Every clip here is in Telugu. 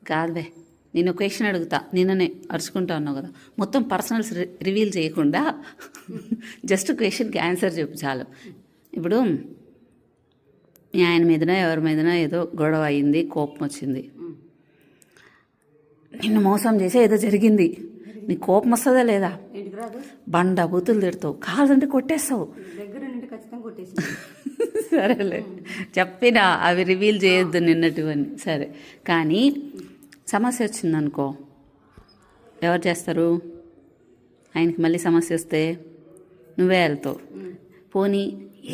కాదువే, నేను ఒక క్వశ్చన్ అడుగుతా, నిన్ననే అరుచుకుంటా ఉన్నావు కదా, మొత్తం పర్సనల్స్ రివీల్ చేయకుండా జస్ట్ క్వశ్చన్కి ఆన్సర్ చెప్పు చాలు. ఇప్పుడు మీ ఆయన మీదనో ఎవరి మీదనో ఏదో గొడవ అయింది, కోపం వచ్చింది, నిన్ను మోసం చేసి ఏదో జరిగింది, నీ కోపం వస్తుందా లేదా? బండ బూతులు తిడతావు, కాదంటే కొట్టేస్తావు. సరేలే చెప్పినా, అవి రివీల్ చేయొద్దు నిన్నటివన్నీ. సరే, కానీ సమస్య వచ్చిందనుకో, ఎవరు చేస్తారు? ఆయనకి మళ్ళీ సమస్య వస్తే నువ్వే వెళ్తావు. పోనీ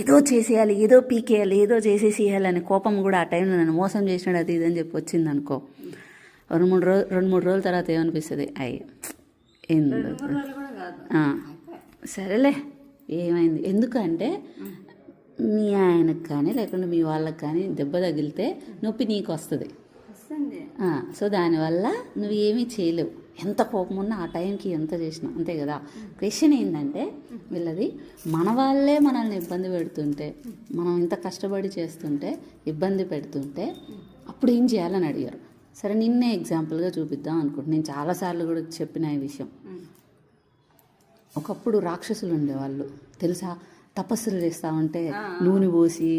ఏదో చేసేయాలి, ఏదో పీకేయాలి, ఏదో చేసేసేయాలి అనే కోపం కూడా ఆ టైంలో నన్ను మోసం చేసినాడు అది ఇదని చెప్పి వచ్చిందనుకో, రెండు మూడు రోజుల తర్వాత ఏమనిపిస్తుంది? సరేలే ఏమైంది, ఎందుకంటే మీ ఆయనకు కానీ లేకుంటే మీ వాళ్ళకి కానీ దెబ్బ తగిలితే నొప్పి నీకు వస్తుంది. సో దానివల్ల నువ్వు ఏమీ చేయలేవు. ఎంత కోపం ఉన్నా ఆ టైంకి ఎంత చేసినా అంతే కదా. క్వశ్చన్ ఏంటంటే వీళ్ళది, మన వాళ్ళే మనల్ని ఇబ్బంది పెడుతుంటే, మనం ఇంత కష్టపడి చేస్తుంటే ఇబ్బంది పెడుతుంటే అప్పుడు ఏం చేయాలని అడిగారు. సరే, నిన్నే ఎగ్జాంపుల్గా చూపిద్దాం అనుకుంటున్నాను. నేను చాలాసార్లు కూడా చెప్పిన ఈ విషయం. ఒకప్పుడు రాక్షసులు ఉండేవాళ్ళు తెలుసా, తపస్సులు చేస్తూ ఉంటే నూనె పోసి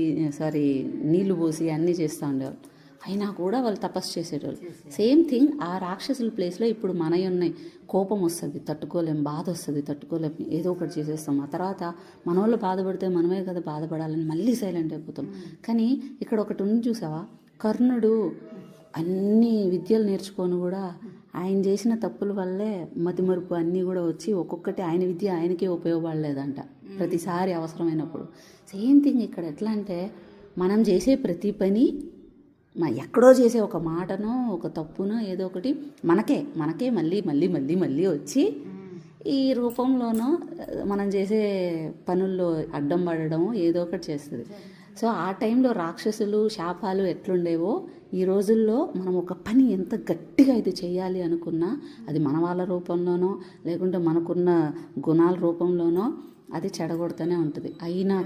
నీళ్లు పోసి అన్నీ చేస్తూ ఉండేవాళ్ళు. అయినా కూడా వాళ్ళు తపస్సు చేసేటోళ్ళు. సేమ్ థింగ్ ఆ రాక్షసుల ప్లేస్లో ఇప్పుడు మనవి ఉన్నాయి. కోపం వస్తుంది, తట్టుకోలేం, బాధ వస్తుంది, తట్టుకోలేం, ఏదో ఒకటి చేసేస్తాం. ఆ తర్వాత మన వాళ్ళు బాధపడితే మనమే కదా బాధపడాలని మళ్ళీ సైలెంట్ అయిపోతాం. కానీ ఇక్కడ ఒకటి ఉంది చూసావా, కర్ణుడు అన్ని విద్యలు నేర్చుకొని కూడా ఆయన చేసిన తప్పుల వల్లే మతిమరుపు అన్నీ కూడా వచ్చి ఒక్కొక్కటి ఆయన విద్య ఆయనకే ఉపయోగపడలేదంట ప్రతిసారి అవసరమైనప్పుడు. సేమ్ థింగ్ ఇక్కడ ఎట్లా అంటే, మనం చేసే ప్రతి పని ఎక్కడో చేసే ఒక మాటనో ఒక తప్పునో ఏదో ఒకటి మనకే మళ్ళీ మళ్ళీ మళ్ళీ మళ్ళీ వచ్చి ఈ రూపంలోనో మనం చేసే పనుల్లో అడ్డం పడడం ఏదో ఒకటి చేస్తుంది. సో ఆ టైంలో రాక్షసులు శాపాలు ఎట్లుండేవో ఈ రోజుల్లో మనం ఒక పని ఎంత గట్టిగా ఇది చేయాలి అనుకున్నా అది మన వాళ్ళ రూపంలోనో లేకుంటే మనకున్న గుణాల రూపంలోనో అది చెడగొడుతూనే ఉంటుంది. అయినా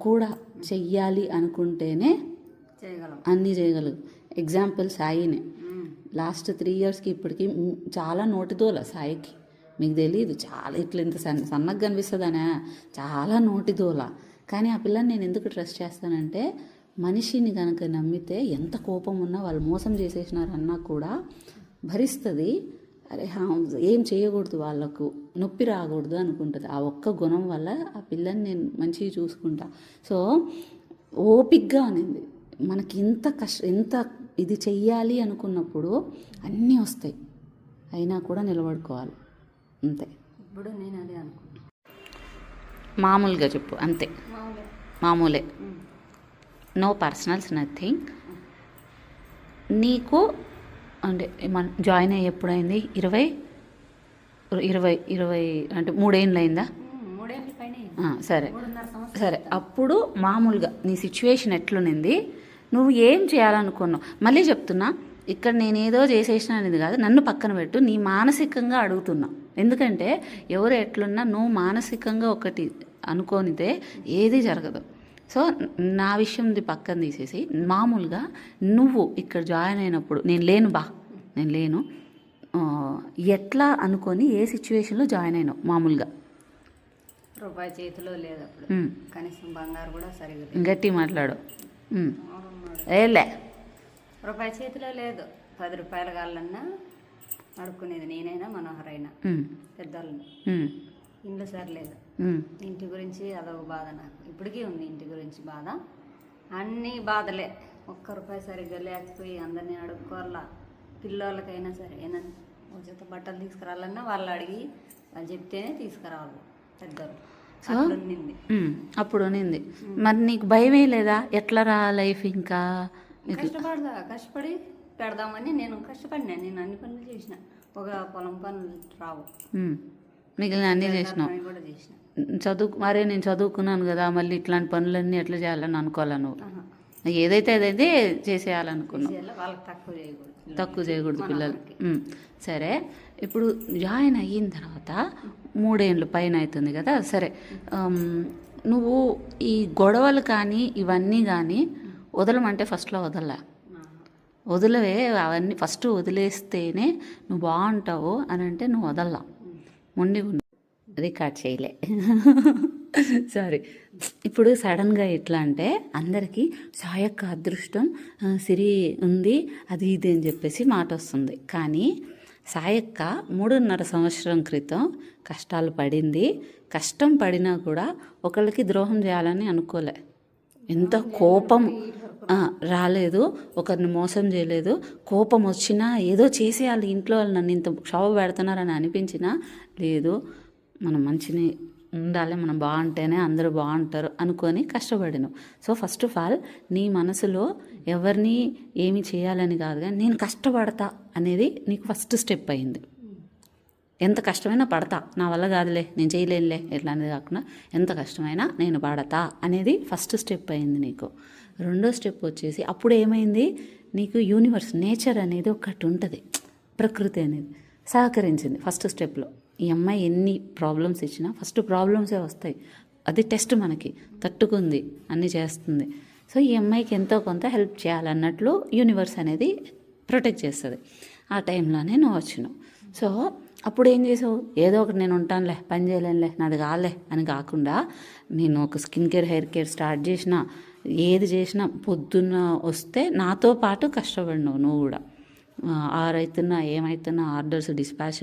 కూడా చెయ్యాలి అనుకుంటేనే అన్నీ చేయగలరు. ఎగ్జాంపుల్ సాయినే. లాస్ట్ 3 yearsకి ఇప్పటికి చాలా నోటిదోల సాయికి, మీకు తెలియదు. చాలా ఇంత సన్నగా కనిపిస్తుందనే, చాలా నోటిదోల. కానీ ఆ పిల్లని నేను ఎందుకు ట్రస్ట్ చేస్తానంటే, మనిషిని కనుక నమ్మితే ఎంత కోపం ఉన్నా వాళ్ళు మోసం చేసేసినారన్నా కూడా భరిస్తుంది. అరే ఏం చేయకూడదు, వాళ్ళకు నొప్పి రాకూడదు అనుకుంటుంది. ఆ ఒక్క గుణం వల్ల ఆ పిల్లని నేను మంచిగా చూసుకుంటా. సో ఓపిక్గా అనింది. మనకి ఎంత ఇది చెయ్యాలి అనుకున్నప్పుడు అన్నీ వస్తాయి, అయినా కూడా నిలబడుకోవాలి అంతే. ఇప్పుడు నేను అదే అనుకుంటున్నా. మామూలుగా చెప్పు అంతే, మామూలే, నో పర్సనల్స్, నథింగ్. నీకు అంటే జాయిన్ అయ్యి ఎప్పుడైంది? 20 అంటే 3 ఏళ్ళు అయిందా? సరే అప్పుడు మామూలుగా నీ సిచ్యువేషన్ ఎట్లునింది, నువ్వు ఏం చేయాలనుకున్నావు? మళ్ళీ చెప్తున్నా, ఇక్కడ నేనేదో చేసేసిన అనేది కాదు, నన్ను పక్కన పెట్టు, నీ మానసికంగా అడుగుతున్నా. ఎందుకంటే ఎవరు ఎట్లున్నా నువ్వు మానసికంగా ఒకటి అనుకోనితే ఏది జరగదు. సో నా విషయంది పక్కన తీసేసి మామూలుగా నువ్వు ఇక్కడ జాయిన్ అయినప్పుడు నేను లేను ఎట్లా అనుకొని ఏ సిచ్యువేషన్లో జాయిన్ అయినావు? మామూలుగా రూపాయి చేతిలో లేదు అప్పుడు, కనీసం బంగారు కూడా సరిగ్గా గట్టి మాట్లాడు. ఏలే రూపాయి చేతిలో లేదు, 10 రూపాయల కాళ్ళన్నా అడుక్కునేది నేనైనా మనోహరైనా పెద్దవాళ్ళని. ఇంట్లో సరిలేదు, ఇంటి గురించి అదొక బాధ నాకు ఇప్పటికీ ఉంది. ఇంటి గురించి బాధ, అన్నీ బాధలే. 1 రూపాయి సరిగ్గా లేకపోయి అందరినీ అడుక్కోవాలా. పిల్లోళ్ళకైనా సరే ఏమన్నా ఒక జత బట్టలు తీసుకురావాలన్నా వాళ్ళు అడిగి వాళ్ళు చెప్తేనే తీసుకురావాలి పెద్దలు. అప్పుడు ఉన్నింది. మరి నీకు భయమే లేదా? ఎట్లా రా లైఫ్? ఇంకా కష్టపడి పెడదామని నేను కష్టపడినా. నేను అన్ని పనులు చేసిన, ఒక పొలం పనులు రావు, మిగిలిన అన్నీ చేసినావు. మరే నేను చదువుకున్నాను కదా, మళ్ళీ ఇట్లాంటి పనులన్నీ ఎట్లా చేయాలని అనుకోవాలా? నువ్వు ఏదైతే అదైతే చేసేయాలనుకున్నావు. వాళ్ళకి తక్కువ చేయకూడదు పిల్లలు. సరే, ఇప్పుడు జాయిన్ అయిన తర్వాత 3 ఏళ్ళు పైన అవుతుంది కదా. సరే, నువ్వు ఈ గొడవలు కానీ ఇవన్నీ కానీ వదలమంటే ఫస్ట్లో వదిలవే అవన్నీ ఫస్ట్ వదిలేస్తేనే నువ్వు బాగుంటావు అని అంటే నువ్వు వదల్లా, మొండి రికార్డ్ చేయలే సారీ. ఇప్పుడు సడన్గా ఎట్లా అంటే అందరికీ సాయక్క అదృష్టం సిరి ఉంది అది ఇది అని చెప్పేసి మాట వస్తుంది. కానీ సాయక్క 3.5 సంవత్సరం క్రితం కష్టాలు పడింది. కష్టం పడినా కూడా ఒకళ్ళకి ద్రోహం చేయాలని అనుకోలే. ఎంత కోపం రాలేదు, ఒకరిని మోసం చేయలేదు. కోపం వచ్చినా ఏదో చేసేయాలి, ఇంట్లో వాళ్ళు నన్ను ఇంత క్షోభ పెడుతున్నారని అనిపించినా లేదు, మనం మంచిని ఉండాలి, మనం బాగుంటేనే అందరూ బాగుంటారు అనుకొని కష్టపడిను. సో ఫస్ట్ ఆఫ్ ఆల్ నీ మనసులో ఎవరిని ఏమి చేయాలని కాదు, కానీ నేను కష్టపడతా అనేది నీకు ఫస్ట్ స్టెప్ అయింది. ఎంత కష్టమైనా పడతా, నా వల్ల కాదులే, నేను చేయలేనులే ఎట్లా అనేది కాకుండా ఎంత కష్టమైనా నేను పడతా అనేది ఫస్ట్ స్టెప్ అయింది నీకు. రెండో స్టెప్ వచ్చేసి అప్పుడు ఏమైంది, నీకు యూనివర్స్ నేచర్ అనేది ఒకటి ఉంటుంది, ప్రకృతి అనేది సహకరించింది ఫస్ట్ స్టెప్లో. ఈ అమ్మాయి ఎన్ని ప్రాబ్లమ్స్ ఇచ్చినా ఫస్ట్ ప్రాబ్లమ్సే వస్తాయి, అది టెస్ట్ మనకి, తట్టుకుంది, అన్నీ చేస్తుంది. సో ఈ అమ్మాయికి ఎంతో కొంత హెల్ప్ చేయాలన్నట్లు యూనివర్స్ అనేది ప్రొటెక్ట్ చేస్తుంది. ఆ టైంలోనే నువ్వు వచ్చినావు. సో అప్పుడు ఏం చేసావు, ఏదో ఒకటి నేను ఉంటానులే, పని చేయలేనులే, నాది కాలే అని కాకుండా నేను ఒక skin care hair care start చేసిన, ఏది చేసినా పొద్దున్న వస్తే నాతో పాటు కష్టపడినావు నువ్వు కూడా. ఆరైతున్నా ఏమైతున్నా ఆర్డర్స్ డిస్పాచ్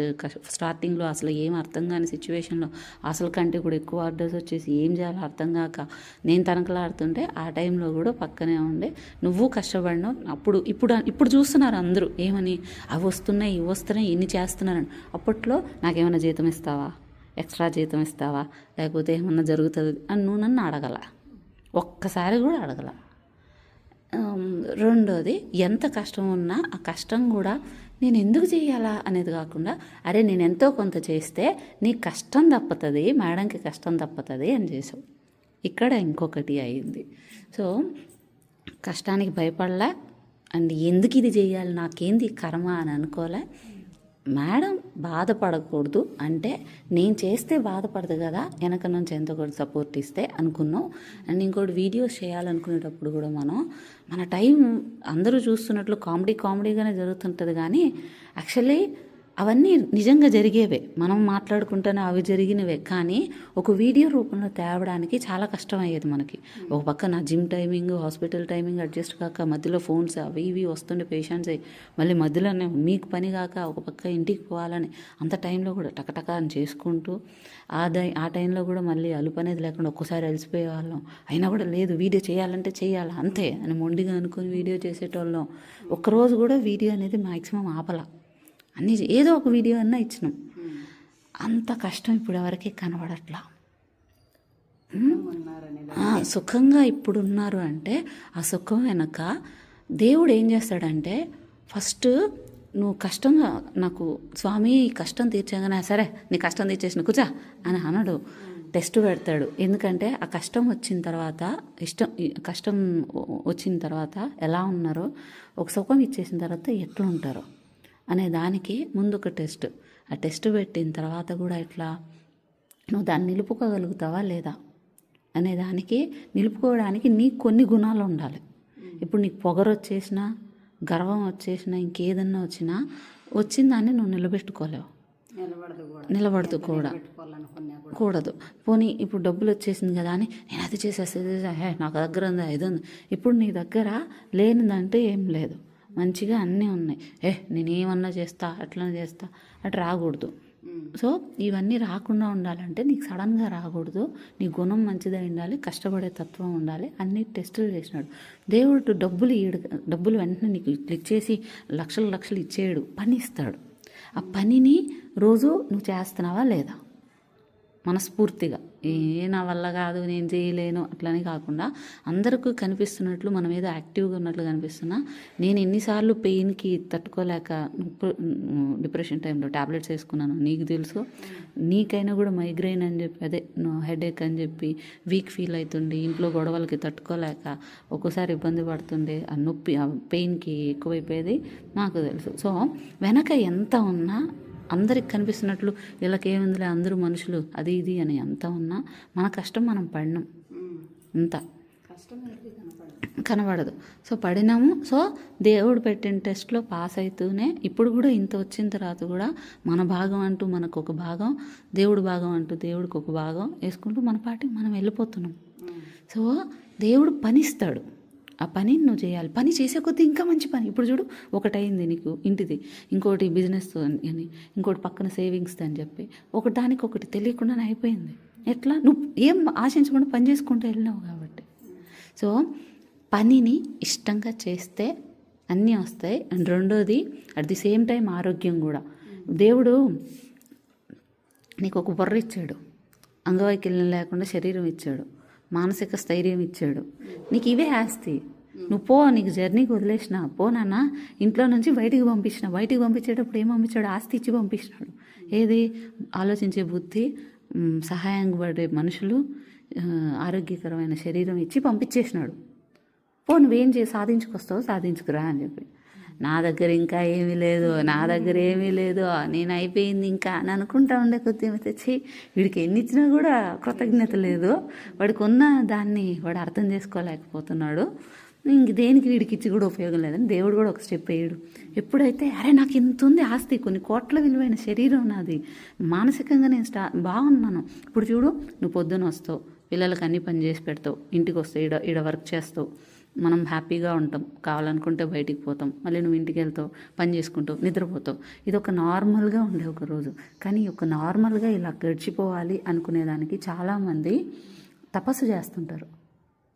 స్టార్టింగ్లో అసలు ఏం అర్థం కాని సిచ్యువేషన్లో అసలు కంటే కూడా ఎక్కువ ఆర్డర్స్ వచ్చేసి ఏం చేయాలో అర్థం కాక నేను తనకలాడుతుంటే ఆ టైంలో కూడా పక్కనే ఉండే నువ్వు కష్టపడినావు. ఇప్పుడు చూస్తున్నారు అందరూ ఏమని, అవి వస్తున్నాయి ఇవి వస్తున్నాయి ఇన్ని చేస్తున్నారని. అప్పట్లో నాకేమైనా జీతం ఇస్తావా, ఎక్స్ట్రా జీతం ఇస్తావా, లేకపోతే ఏమన్నా జరుగుతుంది అని నువ్వు నన్ను అడగల, ఒక్కసారి కూడా అడగల. రెండోది, ఎంత కష్టం ఉన్నా ఆ కష్టం కూడా నేను ఎందుకు చేయాలా అనేది కాకుండా, అరే నేను ఎంతో కొంత చేస్తే నీకు కష్టం తప్పుతుంది, మేడంకి కష్టం తప్పుతుంది అని చేసావు. ఇక్కడ ఇంకొకటి అయింది. సో కష్టానికి భయపడలే, అండ్ ఎందుకు ఇది చేయాలి, నాకేంది కర్మ అని అనుకోలే. మేడం బాధపడకూడదు అంటే నేను చేస్తే బాధపడదు కదా, వెనక నుంచి ఎంతో కొంత సపోర్ట్ ఇస్తే అనుకున్నాం. అండ్ ఇంకోటి వీడియోస్ చేయాలనుకునేటప్పుడు కూడా మన టైం అందరూ చూస్తున్నట్లు కామెడీగానే జరుగుతుంటుంది, కానీ యాక్చువల్లీ అవన్నీ నిజంగా జరిగేవే, మనం మాట్లాడుకుంటేనే అవి జరిగినవే. కానీ ఒక వీడియో రూపంలో తేవడానికి చాలా కష్టం అయ్యేది మనకి. ఒక పక్క నా gym timing, hospital timing adjust కాక, మధ్యలో ఫోన్స్ అవి ఇవి వస్తుండే పేషెంట్స్ అయ్యి, మళ్ళీ మధ్యలోనే మీకు పని కాక ఒక పక్క ఇంటికి పోవాలని అంత టైంలో కూడా టకటక అని చేసుకుంటూ ఆ టైంలో కూడా మళ్ళీ అలుపు అనేది లేకుండా ఒక్కసారి అలసిపోయే వాళ్ళం. అయినా కూడా లేదు, వీడియో చేయాలంటే చేయాలా అంతే అని మొండిగా అనుకుని వీడియో చేసేటోళ్ళం. ఒక్కరోజు కూడా వీడియో అనేది మ్యాక్సిమం ఆపల, అన్నీ ఏదో ఒక వీడియో అన్నా ఇచ్చినాం. అంత కష్టం ఇప్పుడు ఎవరికి కనబడట్లా. సుఖంగా ఇప్పుడు ఉన్నారు అంటే ఆ సుఖం వెనక దేవుడు ఏం చేస్తాడంటే, ఫస్ట్ నువ్వు కష్టంగా నాకు స్వామి కష్టం తీర్చగానే సరే నీ కష్టం తీర్చేసిన కూర్చో అని అనడు, టెస్ట్ పెడతాడు. ఎందుకంటే ఆ కష్టం వచ్చిన తర్వాత కష్టం వచ్చిన తర్వాత ఎలా ఉన్నారో, ఒక సుఖం ఇచ్చేసిన తర్వాత ఎట్లా ఉంటారో అనే దానికి ముందు ఒక టెస్ట్. ఆ టెస్ట్ పెట్టిన తర్వాత కూడా ఎట్లా నువ్వు దాన్ని నిలుపుకోగలుగుతావా లేదా అనే దానికి, నిలుపుకోవడానికి నీకు కొన్ని గుణాలు ఉండాలి. ఇప్పుడు నీకు పొగరు వచ్చేసినా, గర్వం వచ్చేసినా, ఇంకేదన్నా వచ్చిన దాన్ని నువ్వు నిలబెట్టుకోలేవు, నిలబడదు కూడా కూడదు. పోనీ ఇప్పుడు డబ్బులు వచ్చేసింది కదా అని నేను అది చేసేది, నాకు దగ్గర ఉంది ఇది ఉంది. ఇప్పుడు నీ దగ్గర లేనిదంటే ఏం లేదు, మంచిగా అన్నీ ఉన్నాయి, నేనేమన్నా చేస్తా అట్లా చేస్తా అటు రాకూడదు. సో ఇవన్నీ రాకుండా ఉండాలంటే నీకు సడన్గా రాకూడదు, నీ గుణం మంచిదై ఉండాలి, కష్టపడే తత్వం ఉండాలి. అన్ని టెస్టులు చేసినాడు దేవుడు. డబ్బులు వెంటనే నీకు క్లిక్ చేసి లక్షలు ఇచ్చేయడు, పని ఇస్తాడు. ఆ పనిని రోజు నువ్వు చేస్తున్నావా లేదా మనస్ఫూర్తిగా, నా వల్ల కాదు నేను చేయలేను అట్లని కాకుండా అందరికీ కనిపిస్తున్నట్లు మనం ఏదో యాక్టివ్గా ఉన్నట్లు కనిపిస్తున్నా. నేను ఎన్నిసార్లు పెయిన్కి తట్టుకోలేక డిప్రెషన్ టైంలో ట్యాబ్లెట్స్ వేసుకున్నాను నీకు తెలుసు. నీకైనా కూడా మైగ్రెయిన్ అని చెప్పి హెడేక్ అని చెప్పి వీక్ ఫీల్ అవుతుండే, ఇంట్లో గొడవలకి తట్టుకోలేక ఒక్కోసారి ఇబ్బంది పడుతుండే, ఆ నొప్పి ఆ పెయిన్కి ఎక్కువైపోయేది నాకు తెలుసు. సో వెనక ఎంత ఉన్నా అందరికి కనిపిస్తున్నట్లు వీళ్ళకేముందిలే అందరూ మనుషులు అది ఇది అని ఎంత ఉన్నా మన కష్టం మనం పడినాం అంత కనబడదు. సో పడినాము. సో దేవుడు పెట్టిన టెస్ట్లో పాస్ అవుతూనే ఇప్పుడు కూడా ఇంత వచ్చిన తర్వాత కూడా మన భాగం అంటూ మనకు ఒక భాగం, దేవుడు భాగం అంటూ దేవుడికి ఒక భాగం వేసుకుంటూ మన పాటికి మనం వెళ్ళిపోతున్నాం. సో దేవుడు పని ఇస్తాడు, ఆ పని నువ్వు చేయాలి. పని చేసే కొద్దీ ఇంకా మంచి పని. ఇప్పుడు చూడు, ఒకటైంది నీకు ఇంటిది, ఇంకోటి బిజినెస్ అని, ఇంకోటి పక్కన సేవింగ్స్ అని చెప్పి ఒకటి తెలియకుండానే అయిపోయింది. ఎట్లా? నువ్వు ఏం ఆశించకుండా పని చేసుకుంటూ వెళ్ళినావు కాబట్టి. సో పనిని ఇష్టంగా చేస్తే అన్నీ వస్తాయి. అండ్ రెండోది అట్ ది సేమ్ టైం ఆరోగ్యం కూడా. దేవుడు నీకు ఒక బుర్ర ఇచ్చాడు, అంగవైకల్యం లేకుండా శరీరం ఇచ్చాడు, మానసిక స్థైర్యం ఇచ్చాడు. నీకు ఇవే ఆస్తి. నువ్వు పో, నీకు జర్నీకి వదిలేసిన పో నాన్న, ఇంట్లో నుంచి బయటికి పంపించేటప్పుడు ఏం పంపించాడు? ఆస్తి ఇచ్చి పంపించినాడు. ఏది? ఆలోచించే బుద్ధి, సహాయంగా పడే మనుషులు, ఆరోగ్యకరమైన శరీరం ఇచ్చి పంపించేసినాడు. పో, నువ్వేం సాధించుకొస్తావు, సాధించుకురా అని చెప్పి. నా దగ్గర ఇంకా ఏమీ లేదు, నేను అయిపోయింది ఇంకా అని అనుకుంటా ఉండే కొద్ది తెచ్చి వీడికి ఎన్ని ఇచ్చినా కూడా కృతజ్ఞత లేదు. వాడికి ఉన్న దాన్ని వాడు అర్థం చేసుకోలేకపోతున్నాడు. ఇంక దేనికి వీడికి ఇచ్చి కూడా ఉపయోగం లేదని దేవుడు కూడా ఒక స్టెప్ వేయడు. ఎప్పుడైతే అరే నాకు ఇంత ఉంది ఆస్తి, కొన్ని కోట్ల విలువైన శరీరం నాది, మానసికంగా నేను బాగున్నాను. ఇప్పుడు చూడు, నువ్వు పొద్దున వస్తావు, పిల్లలకి అన్ని పని చేసి పెడతావు, ఇంటికి వస్తావు, ఈడ వర్క్ చేస్తావు, మనం హ్యాపీగా ఉంటాం, కావాలనుకుంటే బయటికి పోతాం, మళ్ళీ నువ్వు ఇంటికి వెళ్తావు, పని చేసుకుంటావు, నిద్రపోతావు. ఇది ఒక నార్మల్గా ఉండే ఒక రోజు. కానీ ఒక నార్మల్గా ఇలా గడిచిపోవాలి అనుకునేదానికి చాలామంది తపస్సు చేస్తుంటారు,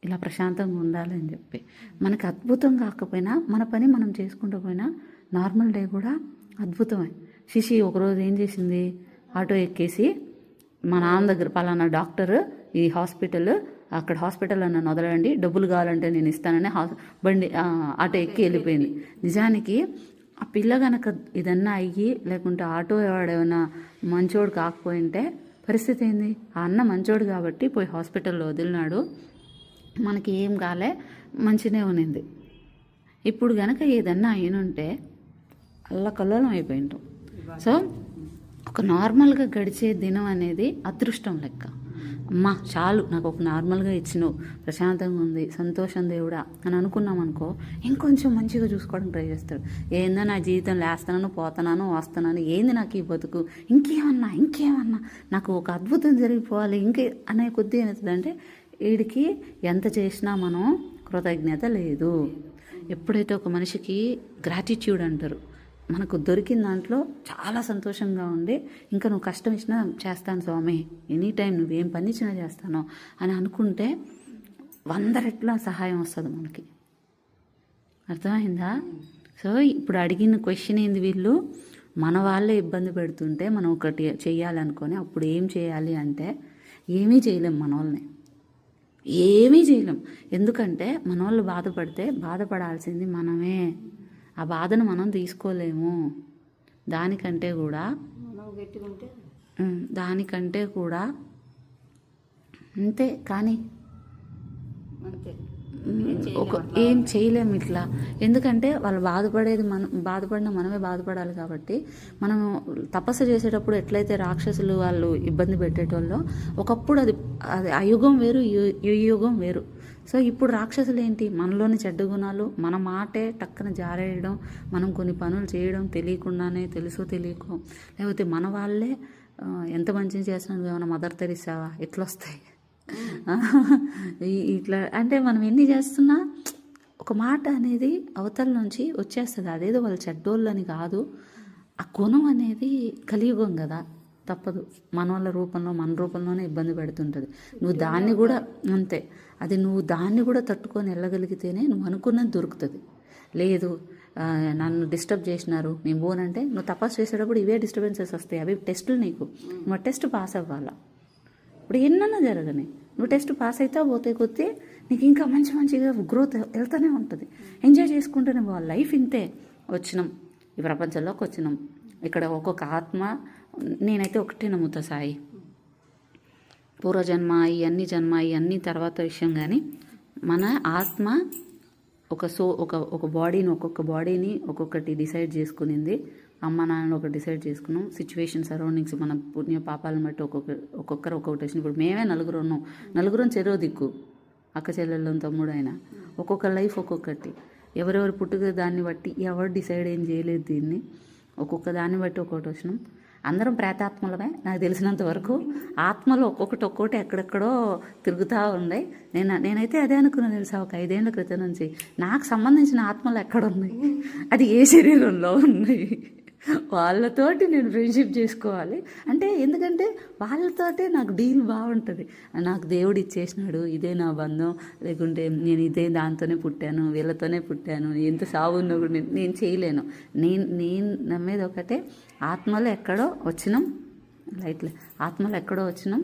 ఇలా ప్రశాంతంగా ఉండాలి అని చెప్పి. మనకి అద్భుతం కాకపోయినా మన పని మనం చేసుకుంటూ పోయినా నార్మల్ డే కూడా అద్భుతమే. శిశి ఒకరోజు ఏం చేసింది, ఆటో ఎక్కేసి మా నాన్న దగ్గర పలానా డాక్టర్ ఈ హాస్పిటల్, అక్కడ హాస్పిటల్లో నన్ను వదలండి, డబ్బులు కావాలంటే నేను ఇస్తానని బండి ఆటో ఎక్కి వెళ్ళిపోయింది. నిజానికి ఆ పిల్ల కనుక ఇదన్నా అయ్యి లేకుంటే ఆటో వాడేమైనా మంచోడు కాకపోయింటే పరిస్థితి ఏంది? ఆ అన్న మంచోడు కాబట్టి పోయి హాస్పిటల్లో వదిలినాడు, మనకి ఏం కాలే, మంచినే ఉన్నింది. ఇప్పుడు కనుక ఏదన్నా అయినుంటే అల్లకల్లోలం అయిపోయింటాం. సో ఒక నార్మల్గా గడిచే దినం అనేది అదృష్టం లెక్క. అమ్మా చాలు, నాకు ఒక నార్మల్గా ఇచ్చినావు, ప్రశాంతంగా ఉంది, సంతోషం దేవుడా అని అనుకున్నాం అనుకో, ఇంకొంచెం మంచిగా చూసుకోవడం ట్రై చేస్తాడు. ఏందో నా జీవితం లేస్తున్నాను, పోతున్నాను, వస్తున్నాను, ఏంది నాకు ఈ బతుకు, ఇంకేమన్నా నాకు ఒక అద్భుతం జరిగిపోవాలి ఇంకే అనే కొద్దీ ఏమవుతుందంటే వీడికి ఎంత చేసినా మనం కృతజ్ఞత లేదు. ఎప్పుడైతే ఒక మనిషికి గ్రాటిట్యూడ్ అంటారు, మనకు దొరికిన దాంట్లో చాలా సంతోషంగా ఉండి ఇంకా నువ్వు కష్టం ఇచ్చినా చేస్తాను స్వామి, ఎనీ టైం నువ్వేం పని ఇచ్చినా చేస్తాను అని అనుకుంటే 100 రెట్ల సహాయం వస్తుంది మనకి. అర్థమైందా? సో ఇప్పుడు అడిగిన క్వశ్చన్ ఏంది, వీళ్ళు మన వాళ్ళే ఇబ్బంది పెడుతుంటే మనం ఒకటి చేయాలనుకొని అప్పుడు ఏం చేయాలి అంటే ఏమీ చేయలేం, మన వాళ్ళని ఏమీ చేయలేం. ఎందుకంటే మన వాళ్ళు బాధపడితే బాధపడాల్సింది మనమే, ఆ బాధను మనం తీసుకోలేము. దానికంటే కూడా అంతే. కానీ ఏం చేయలేము ఇట్లా. ఎందుకంటే వాళ్ళు బాధపడిన మనమే బాధపడాలి. కాబట్టి మనం తపస్సు చేసేటప్పుడు ఎట్లయితే రాక్షసులు వాళ్ళు ఇబ్బంది పెట్టేటోళ్ళో, ఒకప్పుడు అది ఆ యుగం వేరు, ఈ యుగం వేరు. సో ఇప్పుడు రాక్షసులు ఏంటి, మనలోని చెడ్డ గుణాలు, మన మాటే టక్కన జారేయడం, మనం కొన్ని పనులు చేయడం తెలియకుండానే, తెలుసో తెలియకో, లేకపోతే మన వాళ్ళే ఎంత మంచిగా చేస్తున్నాడు, ఏమైనా మదర్ తెరిసావా ఎట్లొస్తాయి ఇట్లా అంటే మనం ఎన్ని చేస్తున్నా ఒక మాట అనేది అవతల నుంచి వచ్చేస్తుంది. అదేదో వాళ్ళు చెడ్డోళ్ళని కాదు, ఆ గుణం అనేది కలియుగం కదా, తప్పదు. మన వాళ్ళ రూపంలో మన రూపంలోనే ఇబ్బంది పెడుతుంటుంది. నువ్వు దాన్ని కూడా అంతే, అది నువ్వు దాన్ని కూడా తట్టుకొని వెళ్ళగలిగితేనే నువ్వు అనుకున్నది దొరుకుతుంది. లేదు నన్ను డిస్టర్బ్ చేసినారు నేను పోనంటే, నువ్వు తపస్సు చేసేటప్పుడు ఇవే డిస్టర్బెన్సెస్ వస్తాయి. అవి టెస్టులు నీకు, నువ్వు టెస్ట్ పాస్ అవ్వాలా. ఇప్పుడు ఎన్నన్నా జరగని నువ్వు టెస్ట్ పాస్ అయితే పోతే కొద్దీ నీకు ఇంకా మంచిగా గ్రోత్ వెళ్తూనే ఉంటుంది. ఎంజాయ్ చేసుకుంటూనే పోవాలి. లైఫ్ ఇంతే, వచ్చినాం ఈ ప్రపంచంలోకి వచ్చినాం. ఇక్కడ ఒక్కొక్క ఆత్మ, నేనైతే ఒకటే నమ్ముతా సాయి, పూర్వజన్మ ఇవన్నీ తర్వాత విషయం. కానీ మన ఆత్మ ఒక బాడీని, ఒక్కొక్క బాడీని ఒక్కొక్కటి డిసైడ్ చేసుకునింది. అమ్మ నాన్నలు ఒకటి డిసైడ్ చేసుకున్నాం. సిచ్యువేషన్, సరౌండింగ్స్, మన పుణ్య పాపాలను బట్టి ఒక్కొక్కరు ఒక్కొక్కటి వచ్చింది. ఇప్పుడు మేమే నలుగురు ఉన్నాం, నలుగురం చెరో దిక్కు. అక్క చెల్లెళ్ళం తమ్ముడు అయినా, ఒక్కొక్క లైఫ్ ఒక్కొక్కటి. ఎవరెవరు పుట్టుక దాన్ని బట్టి ఎవరు డిసైడ్ ఏం చేయలేదు దీన్ని. ఒక్కొక్క దాన్ని బట్టి ఒక్కొక్కటి వచ్చినాం. అందరం ప్రేతాత్మలమే నాకు తెలిసినంత వరకు. ఆత్మలు ఒక్కొక్కటి ఎక్కడెక్కడో తిరుగుతూ ఉన్నాయి. నేనైతే అదే అనుకున్నాను తెలుసా, ఒక 5 ఏళ్ల క్రితం నుంచి నాకు సంబంధించిన ఆత్మలు ఎక్కడున్నాయి, అది ఏ శరీరంలో ఉన్నాయి, వాళ్ళతోటి నేను ఫ్రెండ్షిప్ చేసుకోవాలి. అంటే ఎందుకంటే వాళ్ళతోటే నాకు డీల్ బాగుంటుంది. నాకు దేవుడు ఇచ్చేసినాడు, ఇదే నా బంధం, లేకుంటే నేను ఇదే దాంతోనే పుట్టాను, వీళ్ళతోనే పుట్టాను, ఎంత సావు ఉన్నా కూడా నేను చేయలేను. నేను నమ్మేది ఒకటే, ఆత్మలు ఎక్కడో వచ్చినాం, ఆత్మలు ఎక్కడో వచ్చినాం,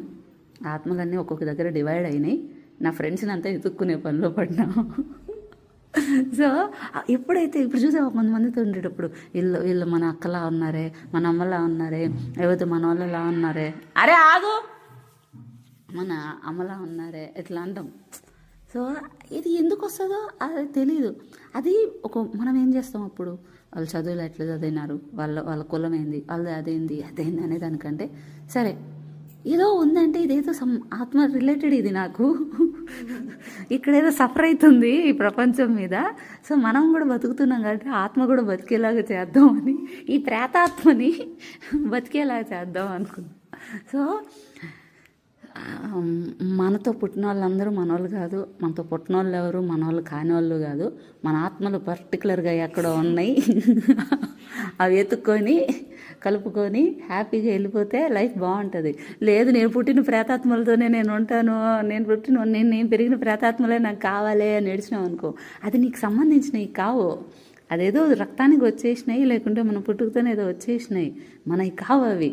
ఆత్మలన్నీ ఒక్కొక్క దగ్గర డివైడ్ అయినాయి. నా ఫ్రెండ్స్ని అంతా ఎత్తుక్కునే పనిలో పడినా. సో ఎప్పుడైతే ఇప్పుడు చూసా కొంతమందితో ఉండేటప్పుడు వీళ్ళు మన అక్కలా ఉన్నారే, మన అమ్మలా ఉన్నారే, లేకపోతే మన వాళ్ళలా ఉన్నారే, అరే ఆగు, మన అమ్మలా ఉన్నారే, ఇట్లా అంటాం. సో ఇది ఎందుకు వస్తుందో అది తెలీదు. అది మనం ఏం చేస్తాం అప్పుడు, వాళ్ళు చదువులు ఎట్లా చదివినారు, వాళ్ళ కులం ఏంది, వాళ్ళు అదేంది అనే దానికంటే సరే ఏదో ఉందంటే ఇదేదో ఆత్మ రిలేటెడ్, ఇది నాకు ఇక్కడ ఏదో సఫర్ అవుతుంది ఈ ప్రపంచం మీద. సో మనం కూడా బతుకుతున్నాం కాబట్టి ఆత్మ కూడా బతికేలాగా చేద్దామని, ఈ ప్రేతాత్మని బతికేలాగా చేద్దాం అనుకున్నాం. సో మనతో పుట్టిన వాళ్ళందరూ మనోళ్ళు కాదు, మనతో పుట్టిన వాళ్ళు ఎవరు మనోళ్ళు కాని వాళ్ళు కాదు. మన ఆత్మలు పర్టికులర్గా ఎక్కడో ఉన్నాయి, అవి ఎత్తుక్కొని కలుపుకొని హ్యాపీగా వెళ్ళిపోతే లైఫ్ బాగుంటుంది. లేదు నేను పుట్టిన ప్రేతాత్మలతోనే నేను ఉంటాను, నేను పెరిగిన ప్రేతాత్మలే నాకు కావాలి అని ఏడ్చినావు అనుకో, అది నీకు సంబంధించినవి కావు. అదేదో రక్తానికి వచ్చేసినాయి, లేకుంటే మన పుట్టుకతోనే ఏదో వచ్చేసినాయి, మనకి కావు అవి.